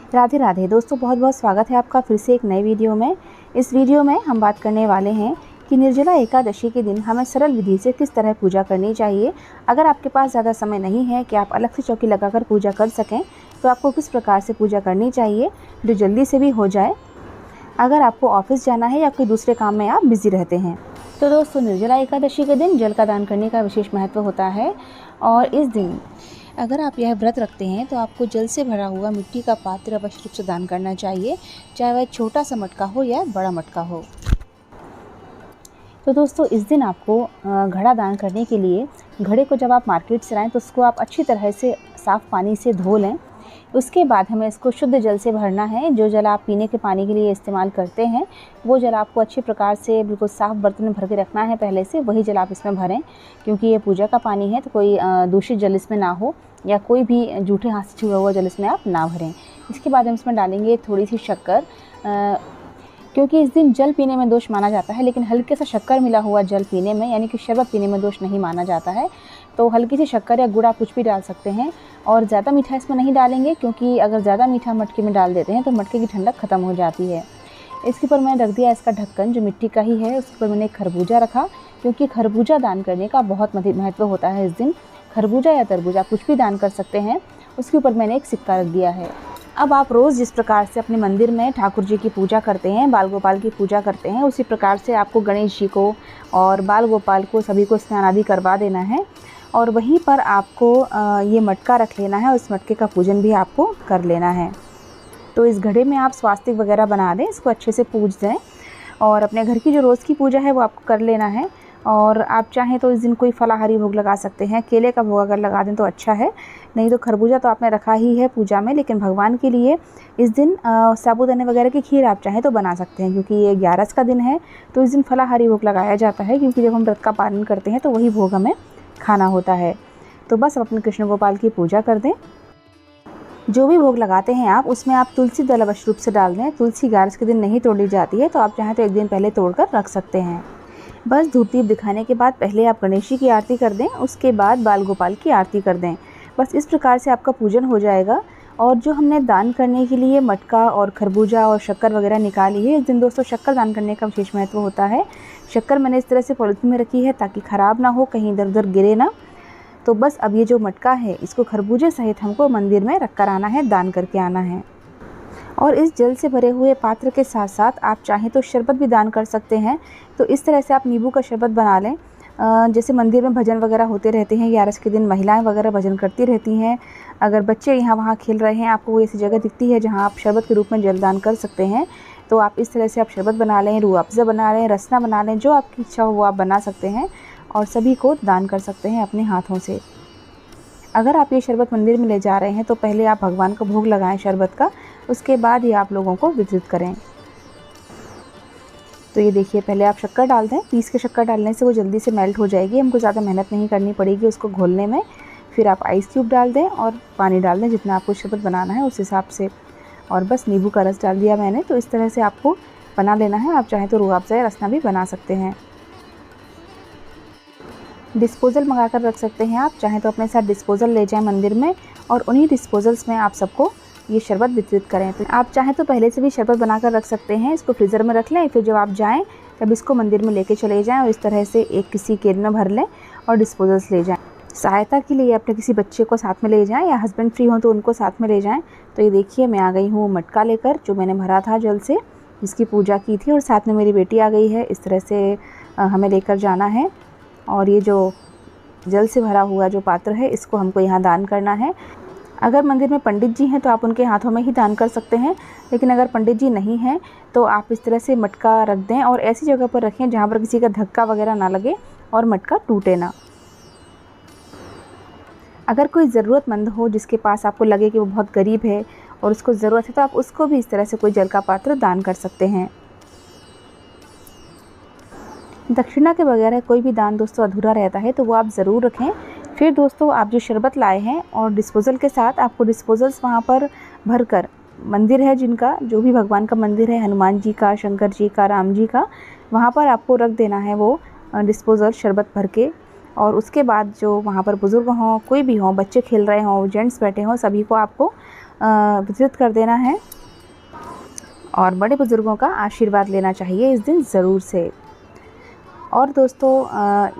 राधे राधे दोस्तों, बहुत बहुत स्वागत है आपका फिर से एक नए वीडियो में। इस वीडियो में हम बात करने वाले हैं कि निर्जला एकादशी के दिन हमें सरल विधि से किस तरह पूजा करनी चाहिए। अगर आपके पास ज़्यादा समय नहीं है कि आप अलग से चौकी लगाकर पूजा कर सकें, तो आपको किस प्रकार से पूजा करनी चाहिए जो जल्दी से भी हो जाए, अगर आपको ऑफिस जाना है या कोई दूसरे काम में आप बिज़ी रहते हैं। तो दोस्तों, निर्जला एकादशी के दिन जल का दान करने का विशेष महत्व होता है और इस दिन अगर आप यह व्रत रखते हैं तो आपको जल से भरा हुआ मिट्टी का पात्र अवश्य रूप से दान करना चाहिए, चाहे वह छोटा सा मटका हो या बड़ा मटका हो। तो दोस्तों, इस दिन आपको घड़ा दान करने के लिए घड़े को जब आप मार्केट से लाएं तो उसको आप अच्छी तरह से साफ़ पानी से धो लें। उसके बाद हमें इसको शुद्ध जल से भरना है। जो जल आप पीने के पानी के लिए इस्तेमाल करते हैं वो जल आपको अच्छी प्रकार से बिल्कुल साफ़ बर्तन में भर के रखना है। पहले से वही जल आप इसमें भरें, क्योंकि ये पूजा का पानी है तो कोई दूषित जल इसमें ना हो या कोई भी जूठे हाथ से छुआ हुआ जल इसमें आप ना भरें। इसके बाद हम इसमें डालेंगे थोड़ी सी शक्कर, क्योंकि इस दिन जल पीने में दोष माना जाता है, लेकिन हल्के सा शक्कर मिला हुआ जल पीने में यानी कि शरबत पीने में दोष नहीं माना जाता है। तो हल्की सी शक्कर या गुड़ आप कुछ भी डाल सकते हैं और ज़्यादा मीठा इसमें नहीं डालेंगे, क्योंकि अगर ज़्यादा मीठा मटके में डाल देते हैं तो मटके की ठंडक ख़त्म हो जाती है। इसके ऊपर मैंने रख दिया इसका ढक्कन जो मिट्टी का ही है। उसके ऊपर मैंने एक खरबूजा रखा, क्योंकि खरबूजा दान करने का बहुत महत्व होता है इस दिन। खरबूजा या तरबूजा कुछ भी दान कर सकते हैं। उसके ऊपर मैंने एक सिक्का रख दिया है। अब आप रोज़ जिस प्रकार से अपने मंदिर में ठाकुर जी की पूजा करते हैं, बाल गोपाल की पूजा करते हैं, उसी प्रकार से आपको गणेश जी को और बाल गोपाल को सभी को स्नान आदि करवा देना है। और वहीं पर आपको ये मटका रख लेना है और इस मटके का पूजन भी आपको कर लेना है। तो इस घड़े में आप स्वास्तिक वगैरह बना दें, इसको अच्छे से पूज दें और अपने घर की जो रोज़ की पूजा है वो आपको कर लेना है। और आप चाहें तो इस दिन कोई फलाहारी भोग लगा सकते हैं। केले का भोग अगर लगा दें तो अच्छा है, नहीं तो खरबूजा तो आपने रखा ही है पूजा में, लेकिन भगवान के लिए इस दिन साबूदाने वगैरह की खीर आप चाहें तो बना सकते हैं, क्योंकि ये 11 का दिन है। तो इस दिन फलाहारी भोग लगाया जाता है, क्योंकि जब हम व्रत का पालन करते हैं तो वही भोग हमें खाना होता है। तो बस अपने कृष्ण गोपाल की पूजा कर दें। जो भी भोग लगाते हैं आप, उसमें आप तुलसी दल अवश्य रूप से डाल दें। तुलसी 11 के दिन नहीं तोड़ी जाती है, तो आप चाहें तो एक दिन पहले तोड़कर रख सकते हैं। बस धूप दीप दिखाने के बाद पहले आप गणेश जी की आरती कर दें, उसके बाद बाल गोपाल की आरती कर दें। बस इस प्रकार से आपका पूजन हो जाएगा। और जो हमने दान करने के लिए मटका और खरबूजा और शक्कर वगैरह निकाली है, इस दिन दोस्तों शक्कर दान करने का विशेष महत्व होता है। शक्कर मैंने इस तरह से पॉलिथीन में रखी है ताकि ख़राब ना हो, कहीं इधर उधर गिरे ना। तो बस अब ये जो मटका है इसको खरबूजे सहित हमको मंदिर में रख कर आना है, दान करके आना है। और इस जल से भरे हुए पात्र के साथ साथ आप चाहें तो शरबत भी दान कर सकते हैं। तो इस तरह से आप नींबू का शरबत बना लें। जैसे मंदिर में भजन वगैरह होते रहते हैं, 11 के दिन महिलाएं वगैरह भजन करती रहती हैं। अगर बच्चे यहाँ वहाँ खेल रहे हैं, आपको ऐसी जगह दिखती है जहाँ आप शरबत के रूप में जल दान कर सकते हैं, तो आप इस तरह से आप शरबत बना लें, रूह अफ़ज़ा बना लें, रसना बना लें, जो आपकी इच्छा हो वो आप बना सकते हैं और सभी को दान कर सकते हैं अपने हाथों से। अगर आप ये शरबत मंदिर में ले जा रहे हैं तो पहले आप भगवान को भोग लगाएं शरबत का, उसके बाद ही आप लोगों को वितरित करें। तो ये देखिए, पहले आप शक्कर डाल दें। पीस के शक्कर डालने से वो जल्दी से मेल्ट हो जाएगी, हमको ज़्यादा मेहनत नहीं करनी पड़ेगी उसको घोलने में। फिर आप आइस क्यूब डाल दें और पानी डाल दें, जितना आपको शरबत बनाना है उस हिसाब से। और बस नींबू का रस डाल दिया मैंने। तो इस तरह से आपको बना लेना है। आप चाहें तो रूह अफ़ज़ा या रसना भी बना सकते हैं। डिस्पोज़ल मंगा कर रख सकते हैं आप, चाहें तो अपने साथ डिस्पोज़ल ले जाएं मंदिर में और उन्हीं डिस्पोज़ल्स में आप सबको ये शरबत वितरित करें। तो आप चाहें तो पहले से भी शरबत बनाकर रख सकते हैं, इसको फ्रीज़र में रख लें। फिर जब आप जाएं तब इसको मंदिर में लेके चले जाएं और इस तरह से एक किसी केन में भर लें और डिस्पोज़ल्स ले जाएं। सहायता के लिए अपने किसी बच्चे को साथ में ले जाएं या हस्बैंड फ्री हों तो उनको साथ में ले जाएं। तो ये देखिए, मैं आ गई हूँ मटका लेकर जो मैंने भरा था जल से, जिसकी पूजा की थी, और साथ में मेरी बेटी आ गई है। इस तरह से हमें लेकर जाना है और ये जो जल से भरा हुआ जो पात्र है इसको हमको यहाँ दान करना है। अगर मंदिर में पंडित जी हैं तो आप उनके हाथों में ही दान कर सकते हैं, लेकिन अगर पंडित जी नहीं हैं तो आप इस तरह से मटका रख दें और ऐसी जगह पर रखें जहाँ पर किसी का धक्का वगैरह ना लगे और मटका टूटे ना। अगर कोई ज़रूरतमंद हो जिसके पास आपको लगे कि वो बहुत गरीब है और उसको ज़रूरत है, तो आप उसको भी इस तरह से कोई जल का पात्र दान कर सकते हैं। दक्षिणा के बगैर कोई भी दान दोस्तों अधूरा रहता है, तो वो आप ज़रूर रखें। फिर दोस्तों, आप जो शरबत लाए हैं और डिस्पोज़ल के साथ आपको डिस्पोज़ल्स वहाँ पर भर कर, मंदिर है जिनका, जो भी भगवान का मंदिर है, हनुमान जी का, शंकर जी का, राम जी का, वहाँ पर आपको रख देना है वो डिस्पोज़ल शरबत भर के। और उसके बाद जो वहाँ पर बुज़ुर्ग हों, कोई भी हों, बच्चे खेल रहे हों, जेंट्स बैठे हों, सभी को आपको वितरित कर देना है और बड़े बुज़ुर्गों का आशीर्वाद लेना चाहिए इस दिन ज़रूर से। और दोस्तों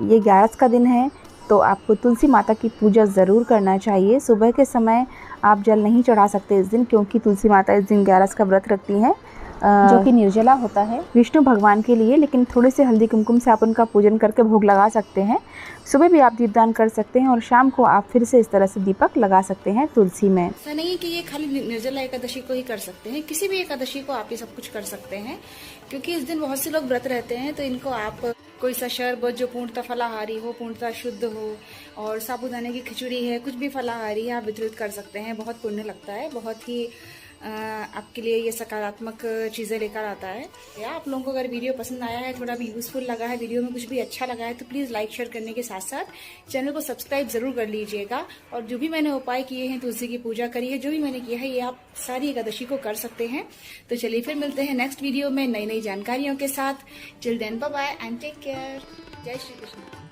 ये 11 का दिन है तो आपको तुलसी माता की पूजा ज़रूर करना चाहिए। सुबह के समय आप जल नहीं चढ़ा सकते इस दिन, क्योंकि तुलसी माता इस दिन 11 का व्रत रखती हैं जो कि निर्जला होता है विष्णु भगवान के लिए। लेकिन थोड़े से हल्दी कुमकुम से आप उनका पूजन करके भोग लगा सकते हैं। सुबह भी आप दीपदान कर सकते हैं और शाम को आप फिर से इस तरह से दीपक लगा सकते हैं तुलसी में। ऐसा नहीं है कि ये खाली निर्जला एकादशी को ही कर सकते हैं, किसी भी एकादशी को आप ये सब कुछ कर सकते हैं, क्योंकि इस दिन बहुत से लोग व्रत रहते हैं। तो इनको आप कोई सा शरबत जो पूर्णतः फलाहारी हो, पूर्णतः शुद्ध हो, और साबूदाने की खिचड़ी है, कुछ भी फलाहारी आप वितरित कर सकते हैं। बहुत पुण्य लगता है, बहुत ही आपके लिए ये सकारात्मक चीज़ें लेकर आता है। या आप लोगों को अगर वीडियो पसंद आया है, थोड़ा भी यूज़फुल लगा है, वीडियो में कुछ भी अच्छा लगा है, तो प्लीज़ लाइक शेयर करने के साथ साथ चैनल को सब्सक्राइब ज़रूर कर लीजिएगा। और जो भी मैंने उपाय किए हैं, तुलसी की पूजा करिए, जो भी मैंने किया है ये आप सारी एकादशी को कर सकते हैं। तो चलिए फिर मिलते हैं नेक्स्ट वीडियो में नई नई जानकारियों के साथ। Till then bye bye and take care. जय श्री कृष्ण।